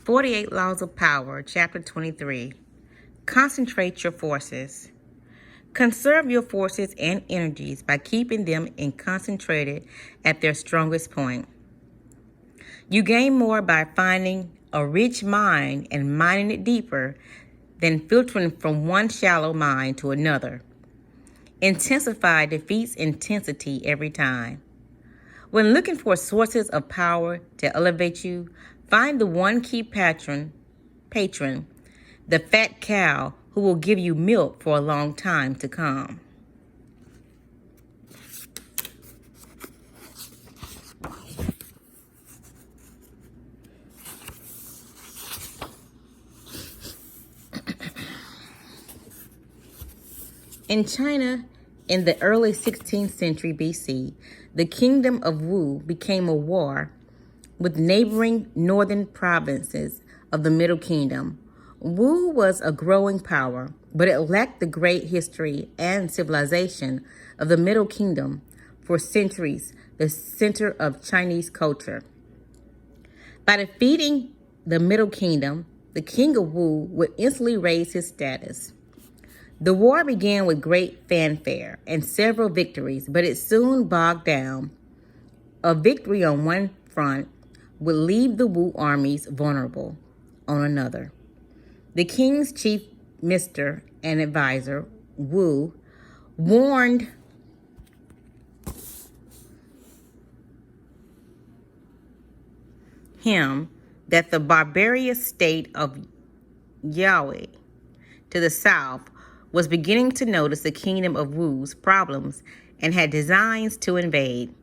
48 Laws of Power, Chapter 23. Concentrate your forces. Conserve your forces and energies by keeping them concentrated at their strongest point. You gain more by finding a rich mine and mining it deeper than filtering from one shallow mine to another. Intensify defeats intensity every time. When looking for sources of power to elevate you, find the one key patron, the fat cow who will give you milk for a long time to come. In China, in the early 16th century BC, the kingdom of Wu became a war with neighboring northern provinces of the Middle Kingdom. Wu was a growing power, but it lacked the great history and civilization of the Middle Kingdom, for centuries the center of Chinese culture. By defeating the Middle Kingdom, the king of Wu would instantly raise his status. The war began with great fanfare and several victories, but it soon bogged down. A victory on one front would leave the Wu armies vulnerable on another. The king's chief minister and advisor, Wu, warned him that the barbarous state of Yue to the south was beginning to notice the kingdom of Wu's problems and had designs to invade.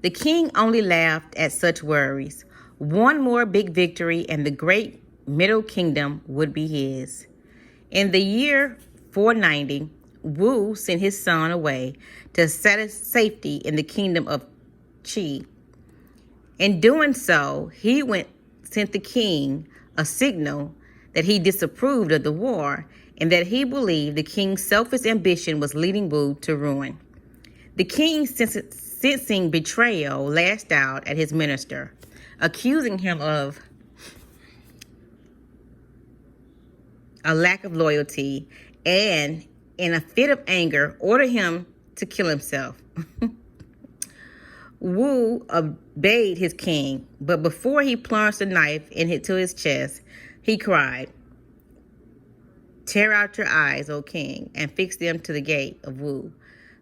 The king only laughed at such worries. One more big victory and the great Middle Kingdom would be his. In the year 490, Wu sent his son away to set safety in the kingdom of Qi. In doing so, he sent the king a signal that he disapproved of the war and that he believed the king's selfish ambition was leading Wu to ruin. The king, sensing betrayal, lashed out at his minister, accusing him of a lack of loyalty, and in a fit of anger, ordered him to kill himself. Wu obeyed his king, but before he plunged the knife into his chest, he cried, "Tear out your eyes, O king, and fix them to the gate of Wu,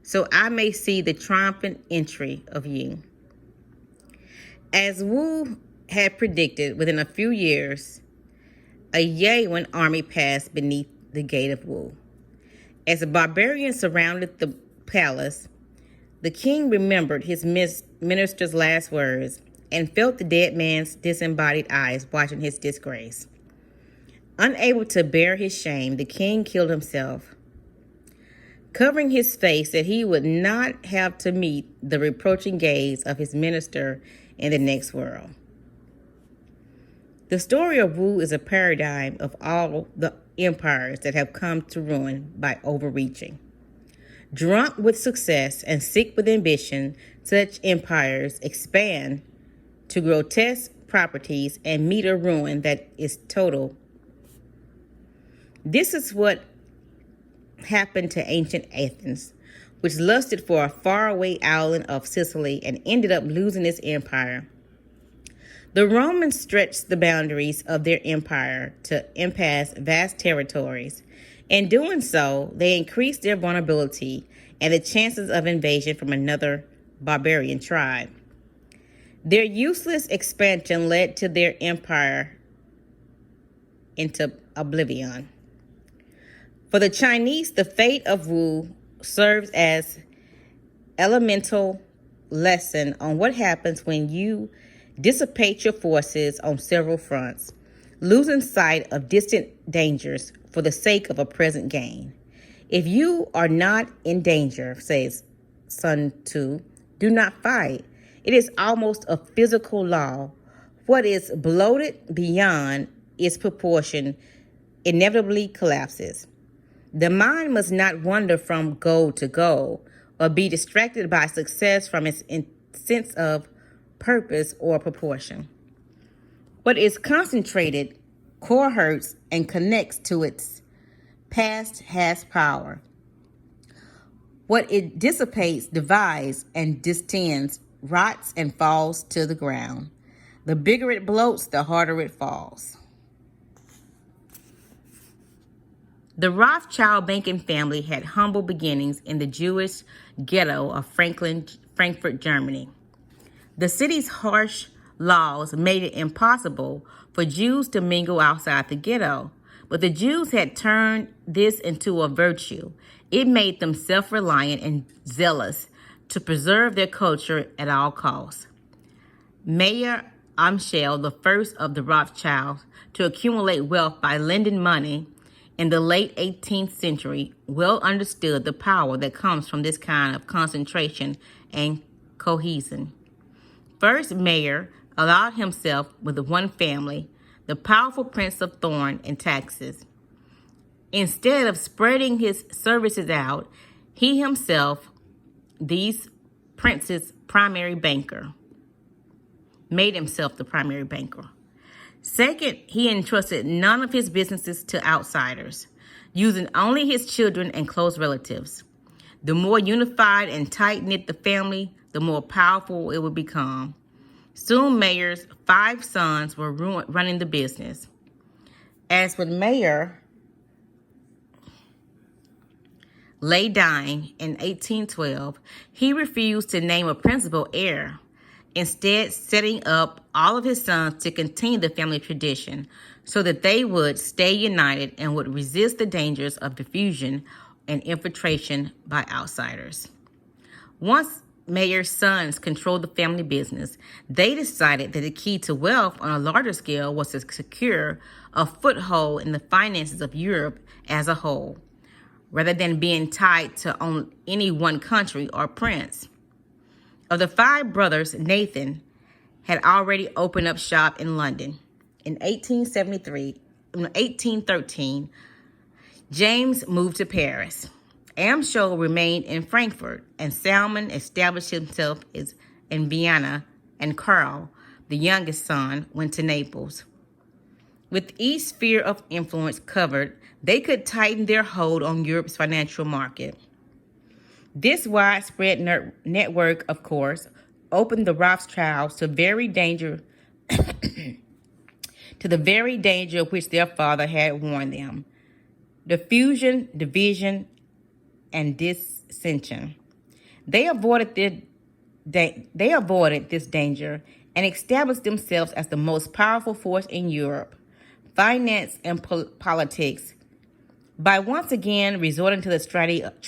so I may see the triumphant entry of you." As Wu had predicted, within a few years, a Yuan army passed beneath the gate of Wu. As the barbarians surrounded the palace, the king remembered his minister's last words and felt the dead man's disembodied eyes watching his disgrace. Unable to bear his shame, the king killed himself, covering his face that he would not have to meet the reproaching gaze of his minister in the next world. The story of Wu is a paradigm of all the empires that have come to ruin by overreaching. Drunk with success and sick with ambition, such empires expand to grotesque properties and meet a ruin that is total. This is what happened to ancient Athens, which lusted for a faraway island of Sicily and ended up losing its empire. The Romans stretched the boundaries of their empire to encompass vast territories. In doing so, they increased their vulnerability and the chances of invasion from another barbarian tribe. Their useless expansion led to their empire into oblivion. For the Chinese, the fate of Wu serves as elemental lesson on what happens when you dissipate your forces on several fronts, losing sight of distant dangers for the sake of a present gain. If you are not in danger, says Sun Tzu, do not fight. It is almost a physical law. What is bloated beyond its proportion inevitably collapses. The mind must not wander from goal to goal or be distracted by success from its sense of purpose or proportion. What is concentrated cohorts and connects to its past has power. What it dissipates, divides, and distends, rots and falls to the ground. The bigger it bloats, the harder it falls. The Rothschild banking family had humble beginnings in the Jewish ghetto of Frankfurt, Germany. The city's harsh laws made it impossible for Jews to mingle outside the ghetto, but the Jews had turned this into a virtue. It made them self-reliant and zealous to preserve their culture at all costs. Mayer Amschel, the first of the Rothschilds to accumulate wealth by lending money in the late 18th century, well understood the power that comes from this kind of concentration and cohesion. First, Mayer allowed himself with one family, the powerful Prince of Thorn, in taxes. Instead of spreading his services out, he himself, these prince's primary banker, made himself the primary banker. Second, he entrusted none of his businesses to outsiders, using only his children and close relatives. The more unified and tight-knit the family, the more powerful it would become. Soon Mayer's 5 sons were running the business. As with Mayer lay dying in 1812, he refused to name a principal heir, instead setting up all of his sons to continue the family tradition so that they would stay united and would resist the dangers of diffusion and infiltration by outsiders. Once Mayer's sons controlled the family business, they decided that the key to wealth on a larger scale was to secure a foothold in the finances of Europe as a whole, rather than being tied to any one country or prince. Of the 5 brothers, Nathan had already opened up shop in London. In 1813, James moved to Paris. Amschel remained in Frankfurt, and Salmon established himself in Vienna, and Karl, the youngest son, went to Naples. With each sphere of influence covered, they could tighten their hold on Europe's financial market. This widespread network, of course, opened the Rothschilds to the very danger of which their father had warned them: diffusion, division, and dissension. They avoided this danger and established themselves as the most powerful force in Europe, finance and politics, by once again resorting to the strategy of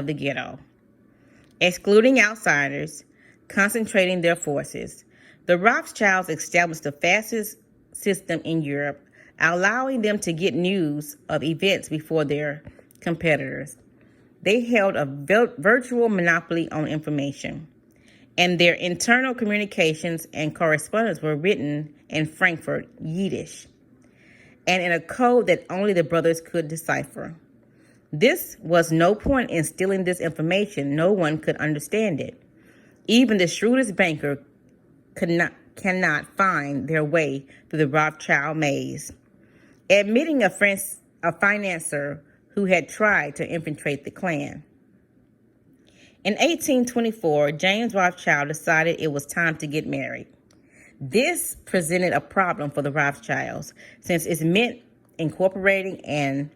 the ghetto, excluding outsiders, concentrating their forces. The Rothschilds established the fastest system in Europe, allowing them to get news of events before their competitors. They held a virtual monopoly on information, and their internal communications and correspondence were written in Frankfurt Yiddish, and in a code that only the brothers could decipher. This was no point in stealing this information. No one could understand it. Even the shrewdest banker cannot find their way through the Rothschild maze. Admitting a financier who had tried to infiltrate the clan. In 1824, James Rothschild decided it was time to get married. This presented a problem for the Rothschilds, since it meant incorporating an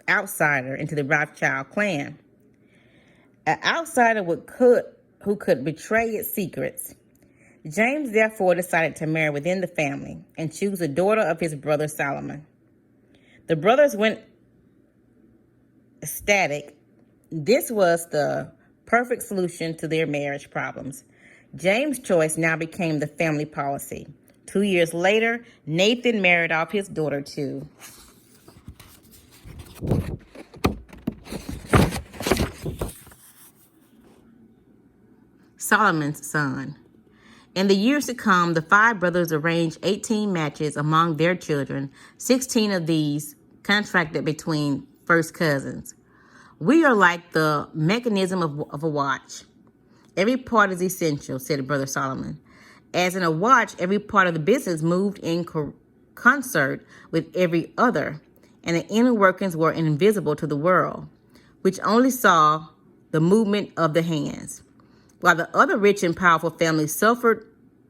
outsider into the Rothschild clan. An outsider who could betray its secrets. James therefore decided to marry within the family and choose a daughter of his brother Solomon. The brothers went ecstatic. This was the perfect solution to their marriage problems. James' choice now became the family policy. 2 years later, Nathan married off his daughter to Solomon's son. In the years to come, the 5 brothers arranged 18 matches among their children, 16 of these contracted between first cousins. We are like the mechanism of a watch. Every part is essential, said Brother Solomon. As in a watch, every part of the business moved in concert with every other, and the inner workings were invisible to the world, which only saw the movement of the hands. While the other rich and powerful families suffered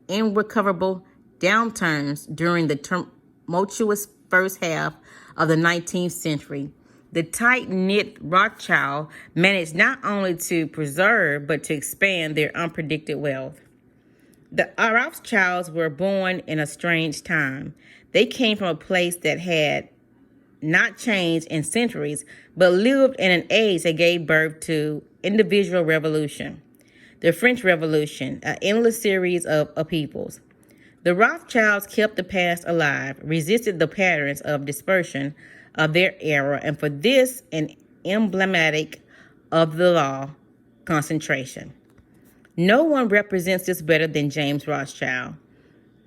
irrecoverable downturns during the tumultuous first half of the 19th century, the tight-knit Rothschild managed not only to preserve but to expand their unpredicted wealth. The Rothschilds were born in a strange time. They came from a place that had not changed in centuries, but lived in an age that gave birth to individual revolution. The French Revolution, an endless series of upheavals. The Rothschilds kept the past alive, resisted the patterns of dispersion of their era, and for this, an emblematic of the law, concentration. No one represents this better than James Rothschild,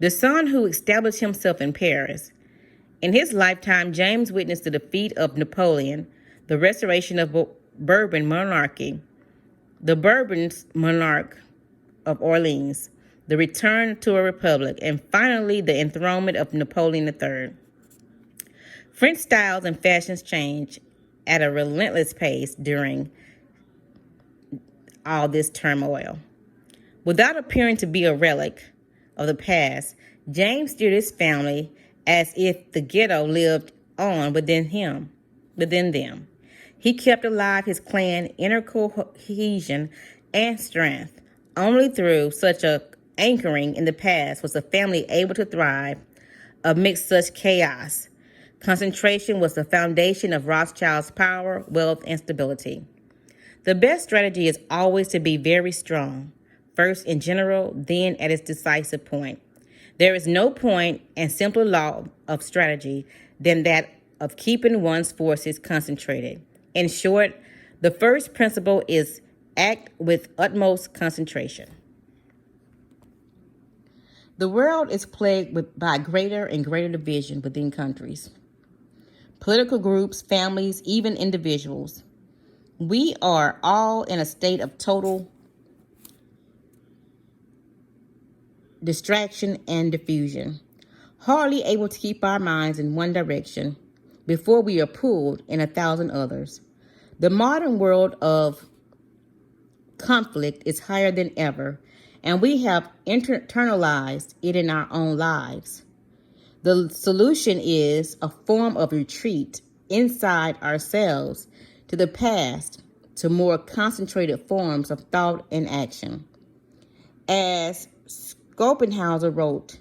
the son who established himself in Paris. In his lifetime, James witnessed the defeat of Napoleon, the restoration of Bourbon monarchy, the Bourbons monarch of Orleans, the return to a republic, and finally the enthronement of Napoleon III. French styles and fashions changed at a relentless pace during all this turmoil. Without appearing to be a relic of the past, James steered his family as if the ghetto lived on within them. He kept alive his clan inner cohesion and strength. Only through such a anchoring in the past was the family able to thrive amidst such chaos. Concentration was the foundation of Rothschild's power, wealth, and stability. The best strategy is always to be very strong, first in general, then at its decisive point. There is no point and simpler law of strategy than that of keeping one's forces concentrated. In short, the first principle is act with utmost concentration. The world is plagued by greater and greater division within countries, political groups, families, even individuals. We are all in a state of total distraction and diffusion, hardly able to keep our minds in one direction before we are pulled in 1,000 others. The modern world of conflict is higher than ever, and we have internalized it in our own lives. The solution is a form of retreat inside ourselves to the past, to more concentrated forms of thought and action. As Schopenhauer wrote,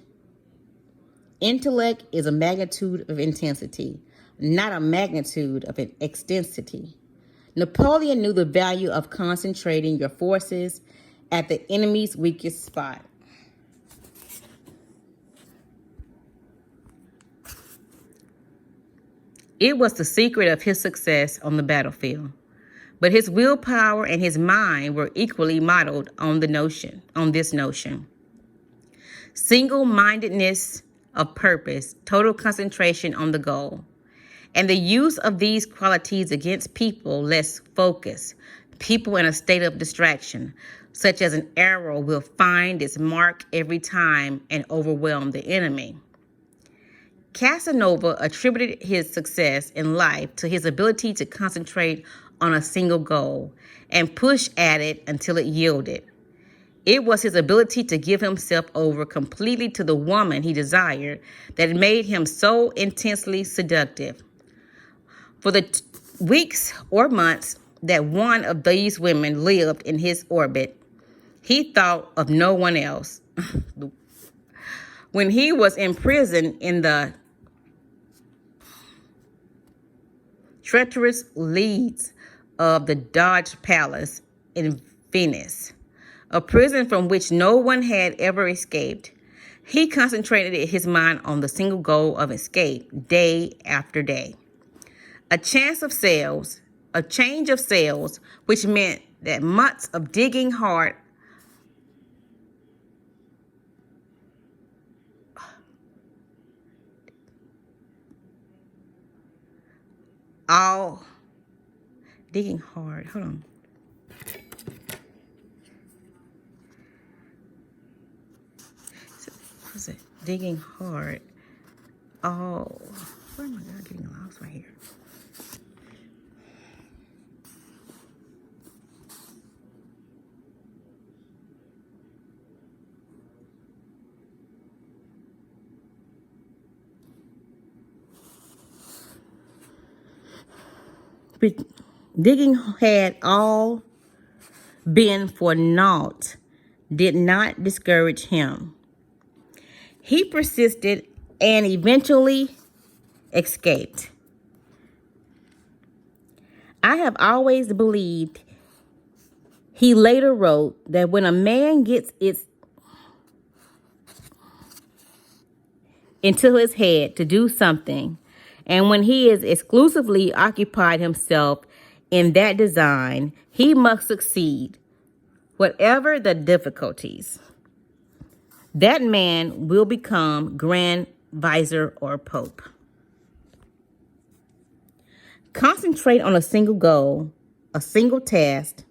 intellect is a magnitude of intensity, not a magnitude of extensity. Napoleon knew the value of concentrating your forces at the enemy's weakest spot. It was the secret of his success on the battlefield. But his willpower and his mind were equally modeled on this notion. Single-mindedness of purpose, total concentration on the goal, and the use of these qualities against people less focused, people in a state of distraction, such as an arrow will find its mark every time and overwhelm the enemy. Casanova attributed his success in life to his ability to concentrate on a single goal and push at it until it yielded. It was his ability to give himself over completely to the woman he desired that made him so intensely seductive. For the weeks or months that one of these women lived in his orbit, he thought of no one else. When he was imprisoned in the treacherous leads of the Doge Palace in Venice, a prison from which no one had ever escaped, he concentrated his mind on the single goal of escape day after day. A change of sails, which meant that months of digging hard hold on. Was it digging hard? Oh, where am I getting lost right here? Digging had all been for naught did not discourage him. He persisted and eventually escaped. I have always believed, he later wrote, that when a man gets it into his head to do something, and when he is exclusively occupied himself in that design, he must succeed, whatever the difficulties. That man will become Grand Vizier or Pope. Concentrate on a single goal, a single task,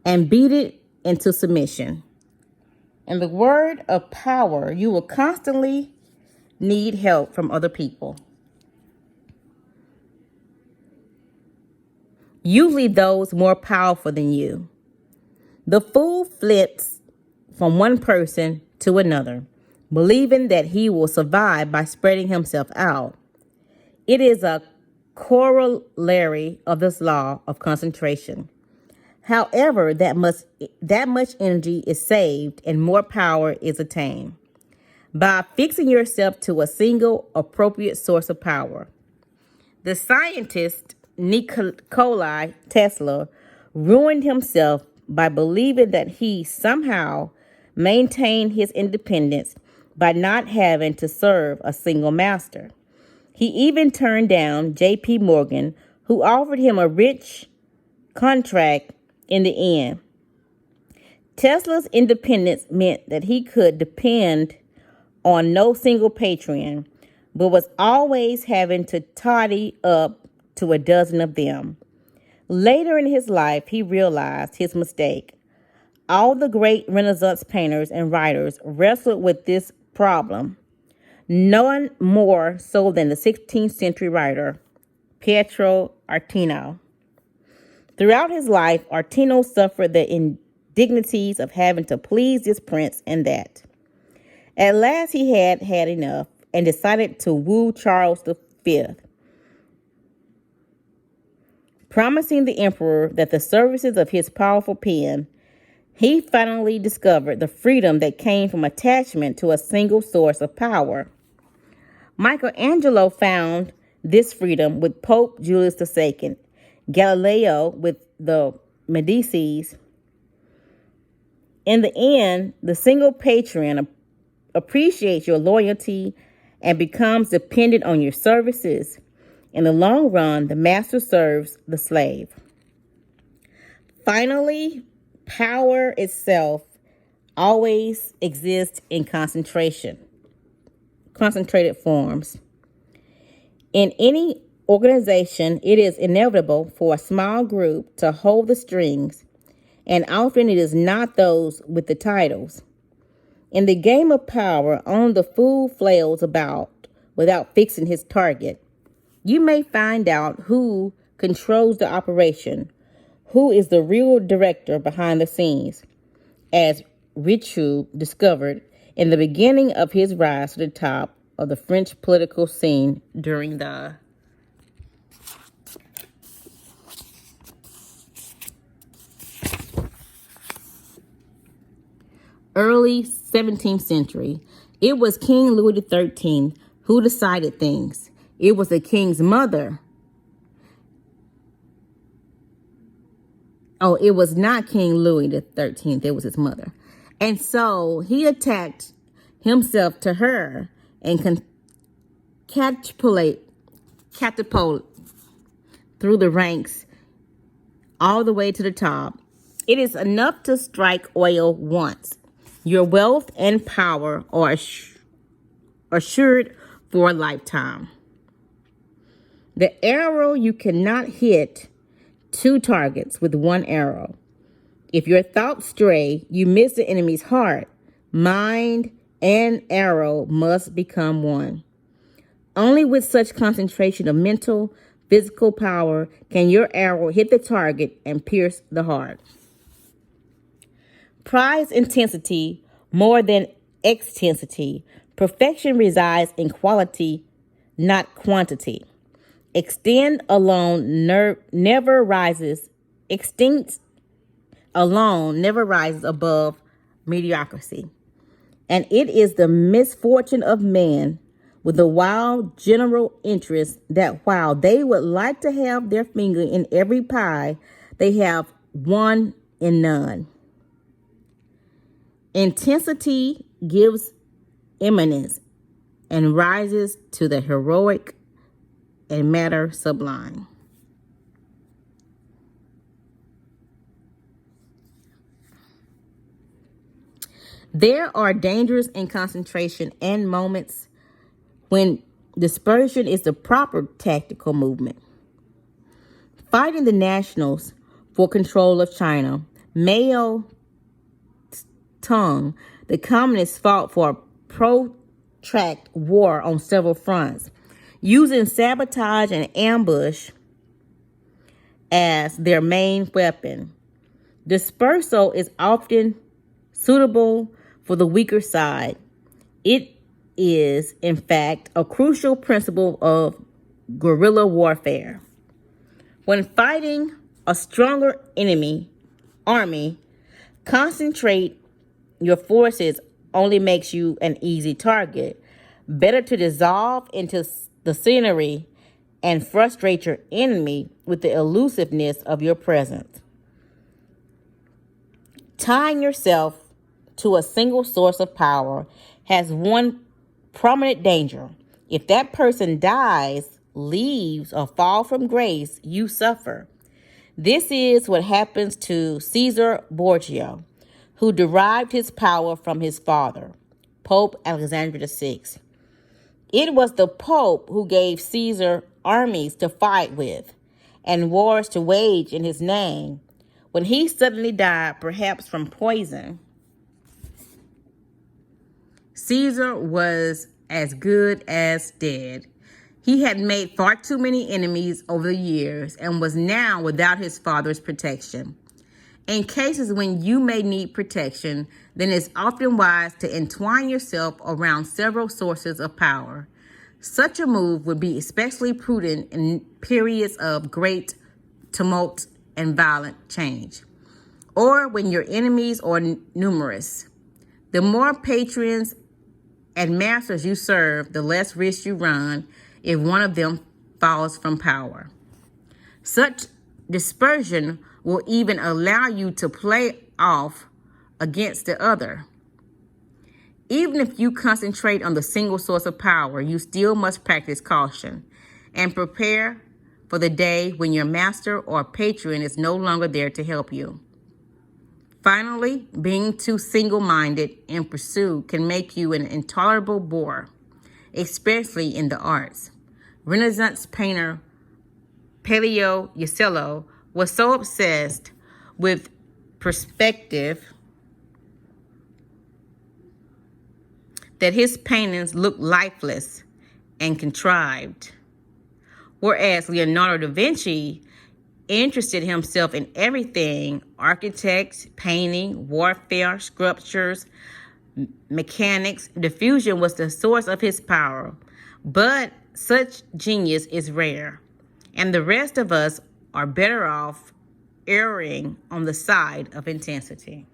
and beat it into submission. In the word of power, you will constantly need help from other people. Usually those more powerful than you. The fool flips from one person to another, believing that he will survive by spreading himself out. It is a corollary of this law of concentration. However, that much energy is saved and more power is attained by fixing yourself to a single appropriate source of power. The scientist Nikola Tesla ruined himself by believing that he somehow maintained his independence by not having to serve a single master. He even turned down J.P. Morgan, who offered him a rich contract in the end. Tesla's independence meant that he could depend on no single patron, but was always having to toddy up to a dozen of them. Later in his life, he realized his mistake. All the great Renaissance painters and writers wrestled with this problem. None more so than the 16th century writer, Pietro Artino. Throughout his life, Artino suffered the indignities of having to please this prince and that. At last he had had enough and decided to woo Charles V, promising the emperor that the services of his powerful pen, he finally discovered the freedom that came from attachment to a single source of power. Michelangelo found this freedom with Pope Julius II, Galileo with the Medicis. In the end, the single patron appreciates your loyalty and becomes dependent on your services. In the long run, the master serves the slave. Finally, power itself always exists in concentrated forms. In any organization, it is inevitable for a small group to hold the strings, and often it is not those with the titles. In the game of power, only the fool flails about without fixing his target. You may find out who controls the operation, who is the real director behind the scenes, as Richelieu discovered in the beginning of his rise to the top of the French political scene during the early 17th century. It was King Louis XIII who decided things. It was the king's mother. Oh, it was not King Louis XIII. It was his mother. And so he attacked himself to her and catapult through the ranks all the way to the top. It is enough to strike oil once. Your wealth and power are assured for a lifetime. The arrow you cannot hit two targets with one arrow. If your thoughts stray, you miss the enemy's heart, mind, and arrow must become one. Only with such concentration of mental, physical power can your arrow hit the target and pierce the heart. Prize intensity more than extensity. Perfection resides in quality, not quantity. Extend alone never rises. Extinct alone never rises above mediocrity. And it is the misfortune of man with a wild general interest that while they would like to have their finger in every pie, they have one in none. Intensity gives eminence and rises to the heroic and matter sublime. There are dangers in concentration and moments when dispersion is the proper tactical movement. Fighting the nationals for control of China, Mao Zedong, the communists fought for a protracted war on several fronts, using sabotage and ambush as their main weapon. Dispersal is often suitable for the weaker side. It is, in fact, a crucial principle of guerrilla warfare. When fighting a stronger army, concentrate your forces only makes you an easy target. Better to dissolve into the scenery and frustrate your enemy with the elusiveness of your presence. Tying yourself to a single source of power has one prominent danger. If that person dies, leaves, or falls from grace, you suffer. This is what happens to Caesar Borgia, who derived his power from his father, Pope Alexander VI. It was the Pope who gave Caesar armies to fight with and wars to wage in his name. When he suddenly died, perhaps from poison, Caesar was as good as dead. He had made far too many enemies over the years and was now without his father's protection. In cases when you may need protection, then it's often wise to entwine yourself around several sources of power. Such a move would be especially prudent in periods of great tumult and violent change, or when your enemies are numerous. The more patrons and masters you serve, the less risk you run if one of them falls from power. Such dispersion will even allow you to play off against the other. Even if you concentrate on the single source of power, you still must practice caution and prepare for the day when your master or patron is no longer there to help you. Finally, being too single-minded in pursuit can make you an intolerable bore, especially in the arts. Renaissance painter Paleo Uccello was so obsessed with perspective that his paintings looked lifeless and contrived, whereas Leonardo da Vinci interested himself in everything: architects, painting, warfare, sculptures, mechanics. Diffusion was the source of his power, but such genius is rare, and the rest of us are better off erring on the side of intensity.